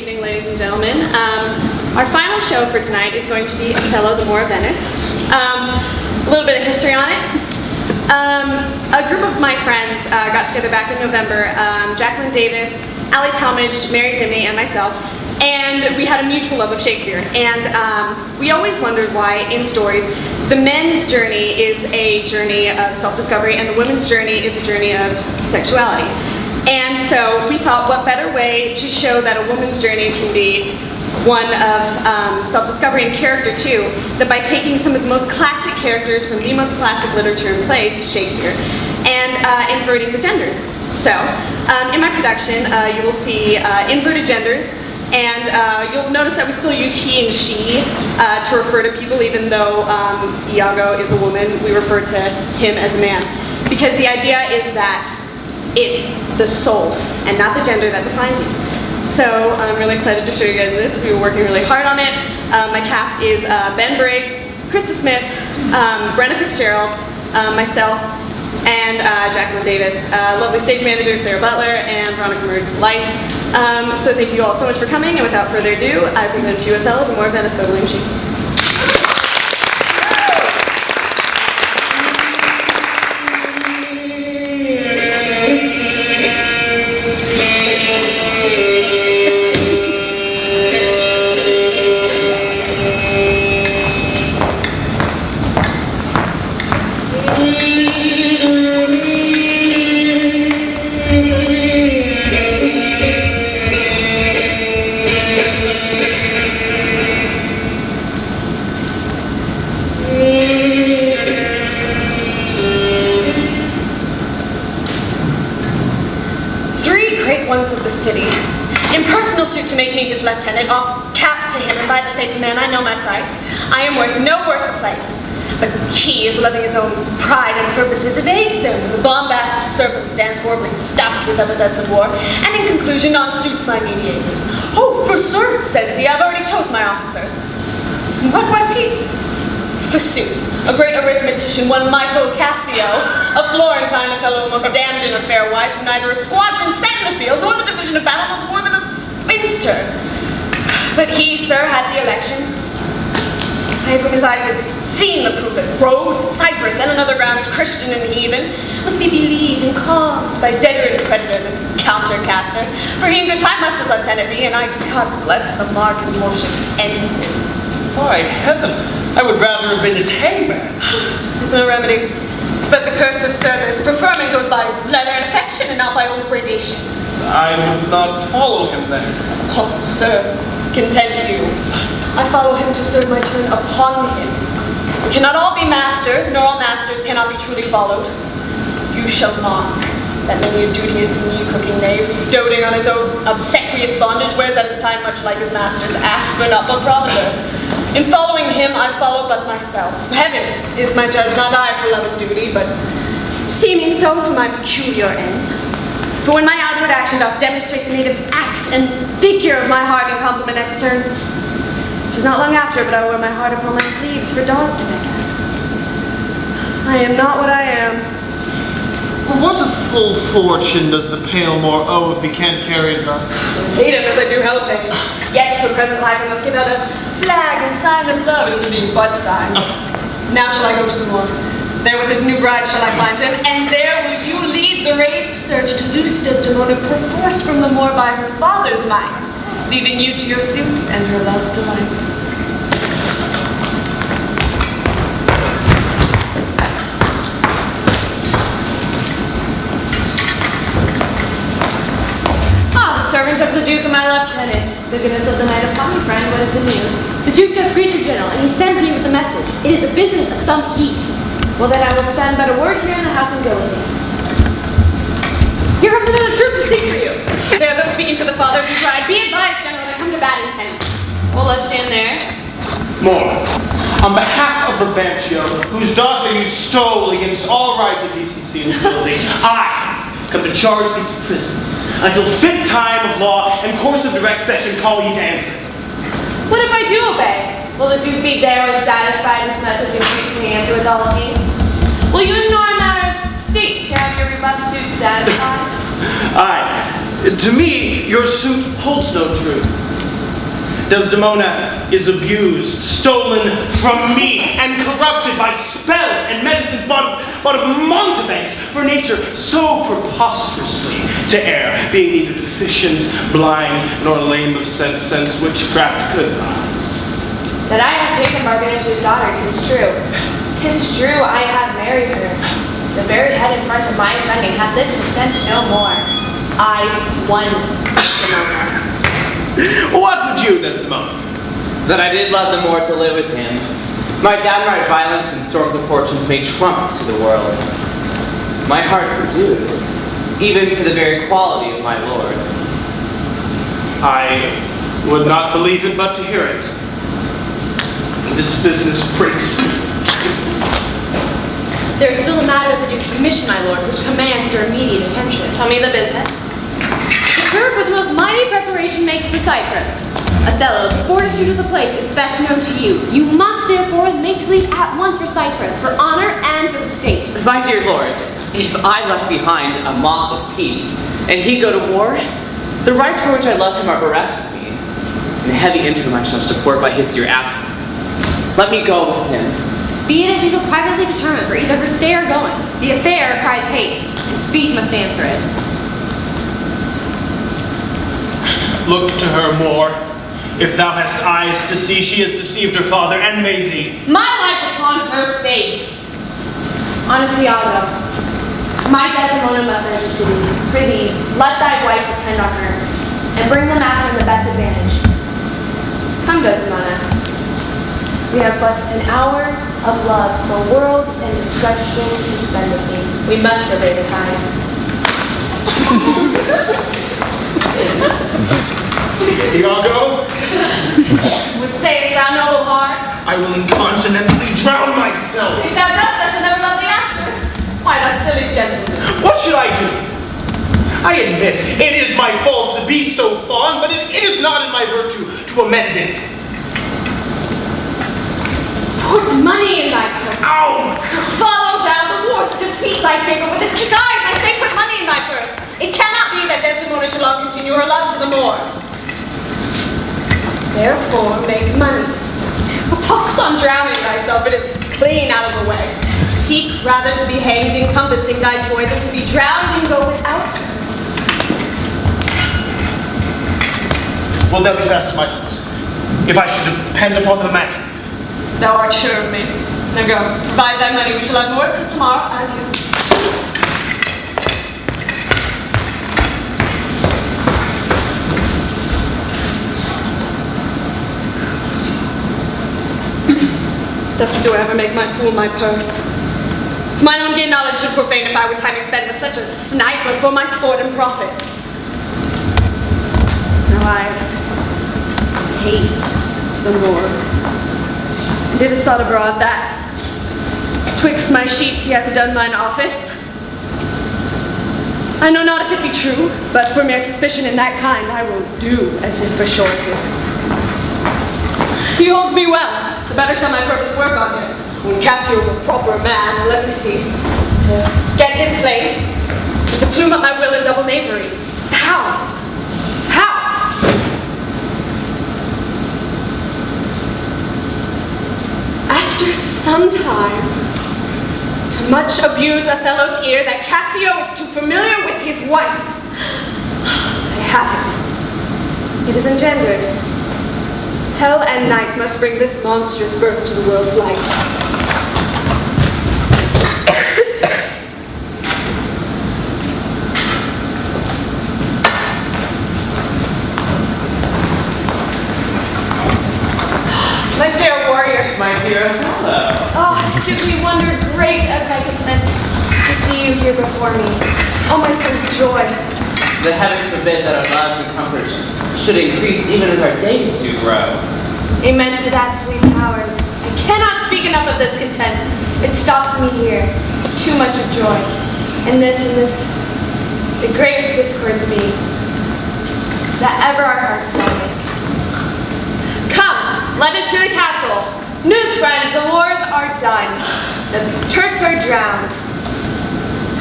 evening, ladies and gentlemen. Our final show for tonight is going to be Othello, the Moor of Venice. A little bit of history on it. A group of my friends got together back in November, Jacqueline Davis, Allie Talmadge, Mary Zimney, and myself, and we had a mutual love of Shakespeare. And we always wondered why, in stories, the men's journey is a journey of self-discovery and the women's journey is a journey of sexuality. And so we thought, what better way to show that a woman's journey can be one of self-discovery and character too, that by taking some of the most classic characters from the most classic literature and plays, Shakespeare, and inverting the genders. So, in my production, you will see inverted genders, and you'll notice that we still use he and she to refer to people, even though Iago is a woman, we refer to him as a man. Because the idea is that it's the soul and not the gender that defines you. So I'm really excited to show you guys this. We were working really hard on it. My cast is Ben Briggs, Christa Smith, Erin Fitzgerald, myself, and Jacqueline Davis. Lovely stage manager Sarah Butler and Veronica Lights. So thank you all so much for coming, and without further ado, I present to you Othello, the Moor of Venice by William Shakespeare. 3 great ones of the city. In personal suit to make me his lieutenant, off cap to him, and by the faith of man I know my price. I am worth no worse a place. But he, as loving his own pride and purposes, evades them with a bombast circumstance horribly stuffed with epithets of war, and in conclusion non-suits my mediators. Oh, for certain, says he, I've already chose my officer. What was he? Forsooth, a great arithmetician, one Michael Cassio, a Florentine, a fellow almost damned in a fair wife, who neither a squadron set in the field, nor the division of battle knows more than a spinster. But he, sir, had the election. I from his eyes had seen the proof at Rhodes, and Cyprus, and on other grounds, Christian and heathen, must be believed and calmed by debtor and creditor, this countercaster. For he in good time must his lieutenant be, and I, God bless the mark, his lordship's ensign. By heaven, I would rather have been his hangman. There's no remedy. It's but the curse of service. Preferment goes by letter and affection, and not by old gradation. I would not follow him then. Oh, sir, content you. I follow him to serve my turn upon him. We cannot all be masters, nor all masters cannot be truly followed. You shall mark that many a duteous and knee-cooking knave, doting on his own obsequious bondage, wears at his time much like his master's aspen up a provender. In following him, I follow but myself. Heaven is my judge, not I for love and duty, but seeming so for my peculiar end. For when my outward action doth demonstrate the native act and figure of my heart in compliment extern, 'tis not long after, but I wear my heart upon my sleeves for daws to peck at. I am not what I am. What a full fortune does the pale Moor owe if he can't carry it thus? I hate him as I do help him. Yet for present life I must give out a flag and sign of love. It is indeed but sign. Now shall I go to the Moor. There with his new bride shall I find him, and there will you lead the raised search to loose Desdemona perforce from the Moor by her father's might, leaving you to your suit and her love's delight. Servant of the Duke and my lieutenant. The goodness of the night upon me, friend, what is the news? The Duke does greet you, General, and he sends me with a message. It is a business of some heat. Well, then I will spend but a word here in the house and go with you. Here comes another troop to seek for you. There are those speaking for the father of his bride. Be advised, General, they come to bad intent. Well, let's stand there. Moor, on behalf of Brabantio, whose daughter you stole against all right of decency and civility, I come to charge thee to prison, until fit time of law and course of direct session call ye to answer. What if I do obey? Will the Duke be there with satisfied his message and greets me answer with all peace? Will you ignore a matter of state to have your rebuffed suit satisfied? Aye, to me your suit holds no truth. Desdemona is abused, stolen from me, and corrupted by spells and medicines bought of mountebanks for nature so preposterously to err, being neither deficient, blind, nor lame of sense, since witchcraft could not. That I have taken Barbantu's daughter, 'tis true. 'Tis true I have married her. The very head in front of my offending hath this instant no more. I won Desdemona. What would you, Desdemona? That I did love the more to live with him. My downright violence and storms of fortunes made trumpets to the world. My heart subdued, even to the very quality of my lord. I would not believe it but to hear it. This business breaks. There is still a matter of the Duke's commission, my lord, which commands your immediate attention. Tell me the business. The Turk with most mighty preparation makes for Cyprus. Othello, the fortitude of the place is best known to you. You must therefore make to leave at once for Cyprus, for honor and for the state. My dear lords, if I left behind a moth of peace, and he go to war, the rights for which I love him are bereft of me, and the heavy interim I shall support by his dear absence. Let me go with him. Be it as you shall privately determine, for either for stay or going. The affair cries haste, and speed must answer it. Look to her more. If thou hast eyes to see, she has deceived her father, and may thee. My life upon her faith. Honest Iago, my Desdemona must enter to thee. Prithee, let thy wife attend on her, and bring them after in the best advantage. Come, Desdemona. We have but an hour of love for world and discretion to spend with thee. We must obey the time. Iago, What sayest thou, noble heart? I will incontinently drown myself. If thou dost, I shall never love thee after. Why, thou silly gentleman. What should I do? I admit it is my fault to be so fond, but it is not in my virtue to amend it. Put money in thy purse. Ow! Follow thou the wars, defeat thy favor with its disguise. I say put money in thy purse. It cannot be that Desdemona shall long continue her love to the Moor. Therefore make money. A pox on drowning thyself, it is clean out of the way. Seek rather to be hanged encompassing thy joy than to be drowned and go without her. Will thou be fast to my horse, if I should depend upon the matter? Thou art sure of me. Now go, provide thy money. We shall have more of this tomorrow. Adieu. Thus do I ever make my fool my purse. For mine own gain knowledge should profane if I would time expend with such a sniper for my sport and profit. Now I hate the Moor. Didst thought abroad that, twixt my sheets he hath done mine office? I know not if it be true, but for mere suspicion in that kind I will do as if for surety. He holds me well, the better shall my purpose work on him. When Cassio's a proper man, and let me see, to get his place, and to plume up my will in double knavery. How? After some time, to much abuse Othello's ear that Cassio is too familiar with his wife. I have it. It is engendered. Hell and night must bring this monstrous birth to the world's light. My fair warrior. My dear Othello. Oh, it gives me wonder great as I content to see you here before me. Oh, my soul's joy. The heavens forbid that our loves and comforts should increase even as our days do grow. Amen to that, sweet powers. I cannot speak enough of this content. It stops me here. It's too much of joy. And this, the greatest discords be, that ever our hearts shall make. Come, let us to the castle. News, friends, the wars are done. The Turks are drowned.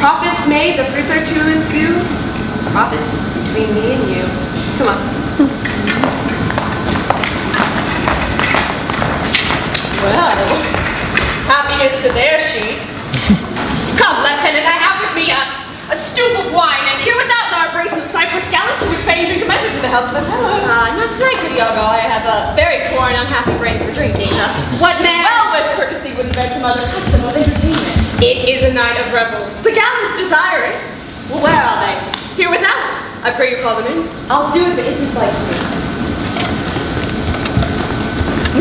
Profits made, the fruits are to ensue. Profits between me and you. Come on. to their sheets. Come, Lieutenant, I have with me a stoop of wine, and here without are a brace of Cyprus gallants who would fain drink a measure to the health of Othello. Not tonight, good Iago. I have very poor and unhappy brains for drinking. What man? Well-wished courtesy would invent some other custom of entertainment. It is a night of revels. The gallants desire it. Well, where are they? Here without. I pray you call them in. I'll do it, but it dislikes me.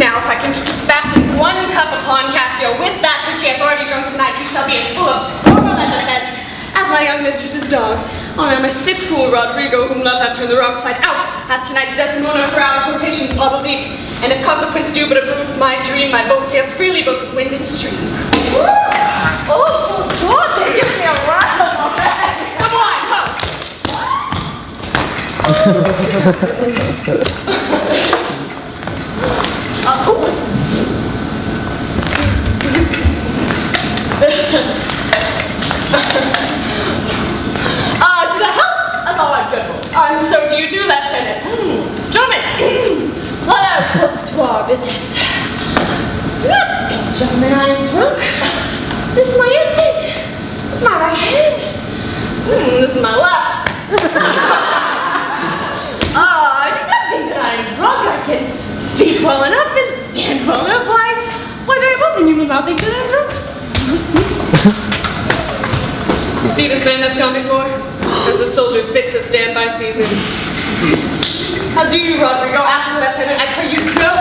Now, if I can fasten one cup upon Cassio with that which he hath already drunk tonight, he shall be as full of coral and defense as my young mistress's dog. I am a sick fool, Roderigo, whom love hath turned the wrong side out, hath tonight to Desdemona ground quotations bottle deep, and if consequence do but approve my dream, my boat sails freely both with wind and stream. Oh, God, they give me a rattle. Some wine, come! To the health of our general. And so to you too, Lieutenant. Gentlemen, Let us look to our business. Nothing, gentlemen, I am drunk. This is my instinct. This is my right hand. this is my lap. I do not think that I am drunk. I can speak well enough and stand well enough. Why very well, then you must not think that I'm drunk. You see this man that's gone before? As a soldier fit to stand by season. How do you, Roderigo? After the lieutenant, I pray you go.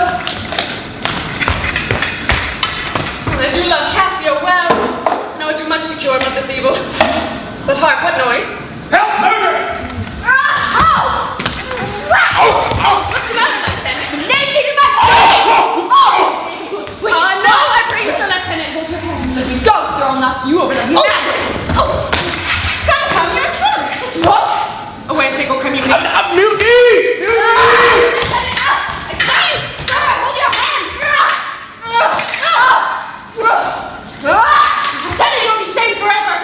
I do love Cassio well, and I would do much to cure him of this evil. But hark, what noise? Help, murder! What's the matter, Lieutenant? Naked in my no, I pray you, Sir Lieutenant. Hold your hand. Let me go, sir. I'll knock you over the mat. Come, you're drunk. Drunk? Away, say go come, you Mutiny! I tell you, sir, hold your hand. I'm telling you, you'll be shamed forever.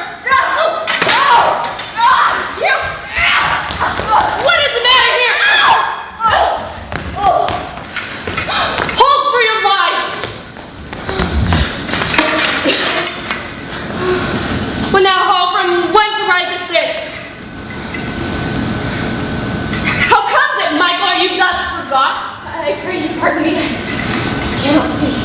What is the matter here? Hold for your lives. Well now, Hall, from whence ariseth this? How comes it, Michael? Are you thus forgot? I pray you pardon me. I cannot speak.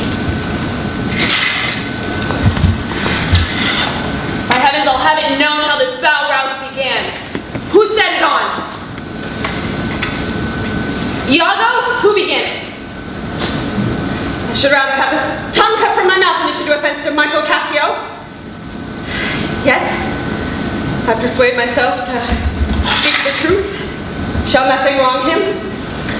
By heavens, I'll have it known how this foul rout began. Who set it on? Iago? Who began it? I should rather have this tongue cut from my mouth than it should do offense to Michael Cassio. Yet, I persuade myself to speak the truth. Shall nothing wrong him?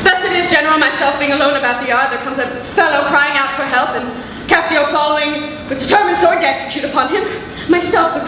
Thus it is, General, myself being alone about the yard, there comes a fellow crying out for help, and Cassio following with determined sword to execute upon him. Myself the